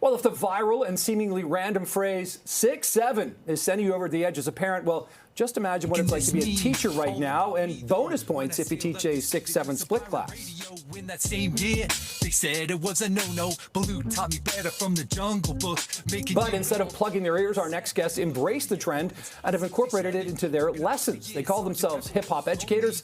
Well, if the viral and seemingly random phrase 6'7" is sending you over the edge as a parent, well, just imagine what it's like to be a teacher right now, and bonus points if you teach a 6'7" split class. In that same year, they said it was a no-no. Baloo taught me better from the Jungle Book. But instead of plugging their ears, our next guests embraced the trend and have incorporated it into their lessons. They call themselves hip-hop educators,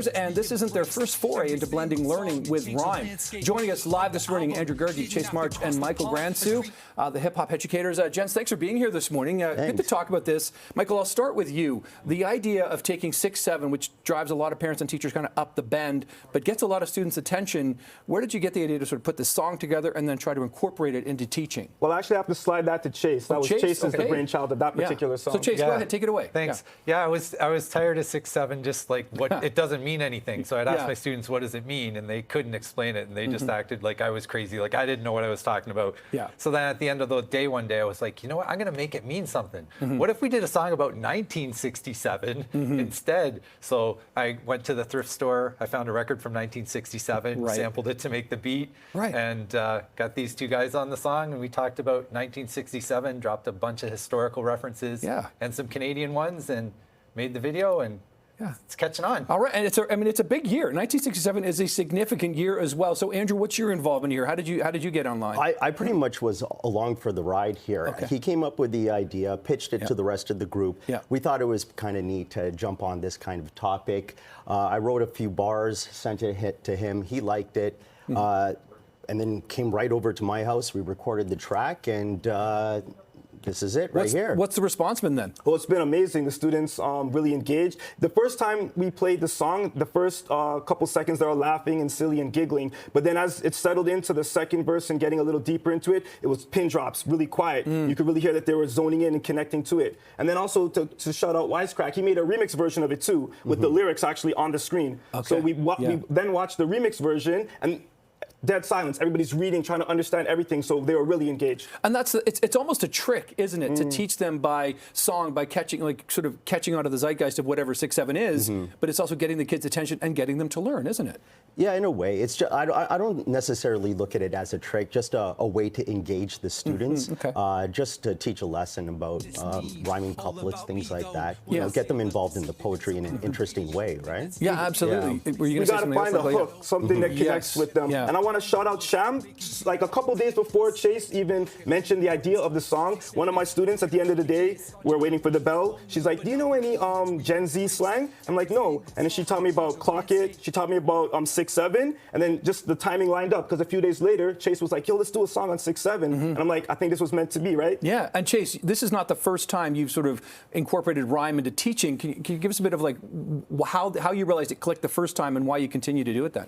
and this isn't their first foray into blending learning with rhyme. Joining us live this morning, Andrew Gergely, Chase March, and Michael Grandsoult, the hip-hop educators. Gents, thanks for being here this morning. Good to talk about this. Michael, I'll start with you. The idea of taking 6'7", which drives a lot of parents and teachers kind of up the bend, but gets a lot of students' attention. Where did you get the idea to sort of put this song together and then try to incorporate it into teaching? Well, I actually have to slide that to Chase. That was Chase is the brainchild of that particular song. So Chase, go ahead, take it away. Thanks. Yeah, I was tired of 6'7", just like what it doesn't mean anything. So I'd ask my students, what does it mean? And they couldn't explain it, and they just acted like I was crazy, like I didn't know what I was talking about. So then at the end of the day one day, I was like, you know what, I'm going to make it mean something. What if we did a song about 1967 instead? So I went to the thrift store, I found a record from 1967, sampled it to make the beat, and got these two guys on the song, and we talked about 1967, dropped a bunch of historical references and some Canadian ones, and made the video, and it's catching on. All right, and it's a big year. 1967 is a significant year as well. So Andrew, what's your involvement here? How did you get online? I pretty much was along for the ride here. He came up with the idea, pitched it to the rest of the group. We thought it was kind of neat to jump on this kind of topic. I wrote a few bars, sent it to him. He liked it. And then came right over to my house. We recorded the track, and this is it right here. What's the response been then? Well, it's been amazing. The students really engaged. The first time we played the song, the first couple seconds they were laughing and silly and giggling. But then as it settled into the second verse and getting a little deeper into it, it was pin drops, really quiet. You could really hear that they were zoning in and connecting to it. And then also to shout out Wisecrack, he made a remix version of it too, with the lyrics actually on the screen. So we then watched the remix version, and dead silence. Everybody's reading, trying to understand everything, so they were really engaged. And it's almost a trick, isn't it, to teach them by song, by catching, like sort of catching onto the zeitgeist of whatever 6'7" is, but it's also getting the kids' attention and getting them to learn, isn't it? Yeah, in a way. It's just, I don't necessarily look at it as a trick, just a way to engage the students, just to teach a lesson about rhyming couplets, things like that. You know, get them involved in the poetry in an interesting way, right? Yeah, absolutely. We got to find a hook, something that connects with them. And I want to shout out Sham. Like a couple days before Chase even mentioned the idea of the song, one of my students at the end of the day, we're waiting for the bell. She's like, do you know any Gen Z slang? I'm like, no. And then she taught me about clock it. She taught me about 6'7", and then just the timing lined up, because a few days later, Chase was like, yo, let's do a song on 6'7", and I'm like, I think this was meant to be, right? Yeah, and Chase, this is not the first time you've sort of incorporated rhyme into teaching. Can you give us a bit of like how you realized it clicked the first time and why you continue to do it then?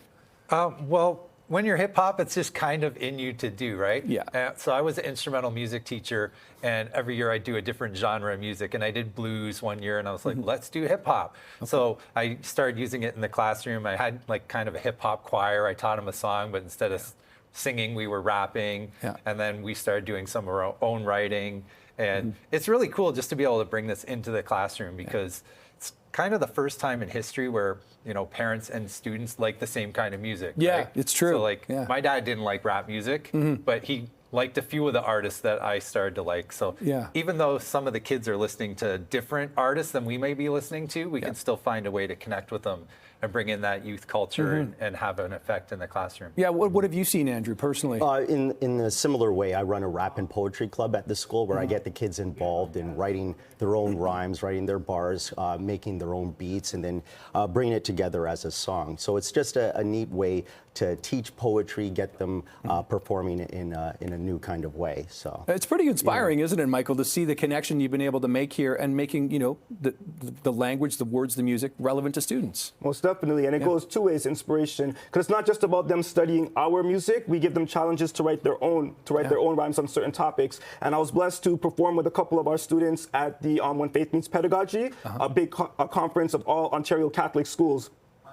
Well, when you're hip hop, it's just kind of in you to do, right? Yeah. So I was an instrumental music teacher, and every year I do a different genre of music. And I did blues one year, and I was like, let's do hip hop. So I started using it in the classroom. I had like kind of a hip hop choir. I taught them a song, but instead of singing, we were rapping. And then we started doing some of our own writing. And it's really cool just to be able to bring this into the classroom, because it's kind of the first time in history where, you know, parents and students like the same kind of music. Yeah, it's true. So like my dad didn't like rap music, but he liked a few of the artists that I started to like. So even though some of the kids are listening to different artists than we may be listening to, we can still find a way to connect with them and bring in that youth culture and have an effect in the classroom. Yeah, what have you seen, Andrew, personally? In a similar way, I run a rap and poetry club at the school where I get the kids involved in writing their own rhymes, writing their bars, making their own beats, and then bringing it together as a song. So it's just a neat way to teach poetry, get them performing in a new kind of way. So it's pretty inspiring, isn't it, Michael, to see the connection you've been able to make here and making, you know, the language, the words, the music relevant to students. Most definitely, and it goes two ways, inspiration, because it's not just about them studying our music. We give them challenges to write their own, rhymes on certain topics. And I was blessed to perform with a couple of our students at the When Faith Meets Pedagogy, a big conference of all Ontario Catholic schools.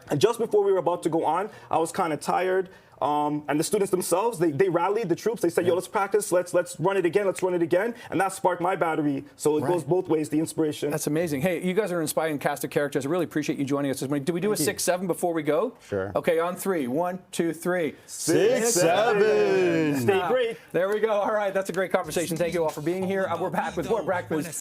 And just before we were about to go on, I was kind of tired. And the students themselves, they rallied the troops. They said, yo, let's practice, let's run it again, and that sparked my battery. So it goes both ways, the inspiration. That's amazing. Hey, you guys are an inspiring cast of characters. I really appreciate you joining us this morning. Do we do a 6-7 before we go? Sure. Okay, on 3. 1, 2, 3. 6-7. Stay great. There we go. All right, that's a great conversation. Thank you all for being here. We're back with more breakfast